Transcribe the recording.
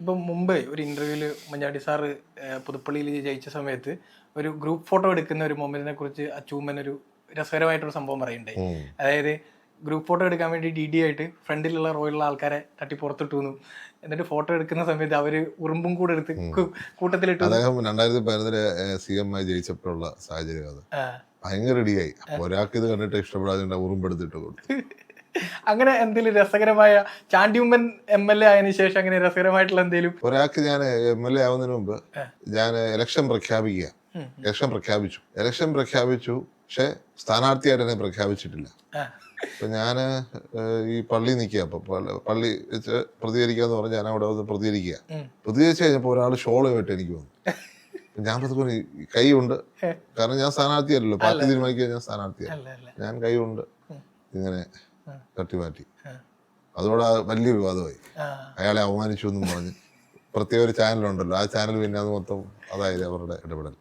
ഇപ്പം മുമ്പ് ഒരു ഇന്റർവ്യൂല് ഉമ്മൻചാണ്ടി സാറ് പുതുപ്പള്ളിയിൽ ജയിച്ച സമയത്ത് ഒരു ഗ്രൂപ്പ് ഫോട്ടോ എടുക്കുന്ന ഒരു മൊമെന്റിനെ കുറിച്ച് അച്ചൂമ്മൻ ഒരു രസകരമായിട്ടൊരു സംഭവം പറയുന്നുണ്ടായി. അതായത് ഗ്രൂപ്പ് ഫോട്ടോ എടുക്കാൻ വേണ്ടി ഡി ആയിട്ട് ഫ്രണ്ടിലുള്ള റോയിലുള്ള ആൾക്കാരെ തട്ടി പുറത്തിട്ടു എന്നും എന്നിട്ട് ഫോട്ടോ എടുക്കുന്ന സമയത്ത് അവര് ഉറുമ്പും കൂടെ എടുത്ത് കൂട്ടത്തിലിട്ടു. അദ്ദേഹം 2011 CM ആയി ജയിച്ചപ്പോഴുള്ള സാഹചര്യം അത് ഭയങ്കര ഇടിയായി. ഒരാൾക്ക് ഇത് കണ്ടിട്ട് ഇഷ്ടപ്പെടാതെ ഉറുമ്പെടുത്തിട്ട് കൊടുത്തു. അങ്ങനെ എന്തെങ്കിലും രസകരമായ ചാണ്ടിയുമ്മൻ MLA ആയതിനു ശേഷം അങ്ങനെ രസകരമായിട്ടുള്ള എന്തെങ്കിലും? ഒരാൾക്ക് ഞാൻ MLA ആവുന്നതിന് മുമ്പ് ഞാൻ ഇലക്ഷൻ പ്രഖ്യാപിച്ചു പക്ഷെ സ്ഥാനാർത്ഥിയായിട്ട് എന്നെ പ്രഖ്യാപിച്ചിട്ടില്ല. അപ്പൊ ഞാന് ഈ പള്ളി നിൽക്കുക, അപ്പൊ പള്ളി വെച്ച് പ്രതികരിക്കാന്ന് പറഞ്ഞ് ഞാൻ അവിടെ വന്ന് പ്രതികരിച്ചു കഴിഞ്ഞപ്പോ ഒരാൾ ഷോള് വിട്ട് എനിക്ക് വന്നു. ഞാൻ പറഞ്ഞു കൈ ഉണ്ട്, കാരണം ഞാൻ സ്ഥാനാർത്ഥിയല്ലല്ലോ, പാർട്ടി തീരുമാനിക്കുക ഞാൻ സ്ഥാനാർത്ഥിയല്ല, ഞാൻ കൈ ഉണ്ട്, ഇങ്ങനെ തട്ടിമാറ്റി. അതോടെ വലിയ വിവാദമായി. അയാളെ അവമാനിച്ചു എന്നും പറഞ്ഞ് പ്രത്യേക ഒരു ചാനലുണ്ടല്ലോ, ആ ചാനൽ പിന്നെ അത് മൊത്തം അതായത് അവരുടെ ഇടപെടൽ.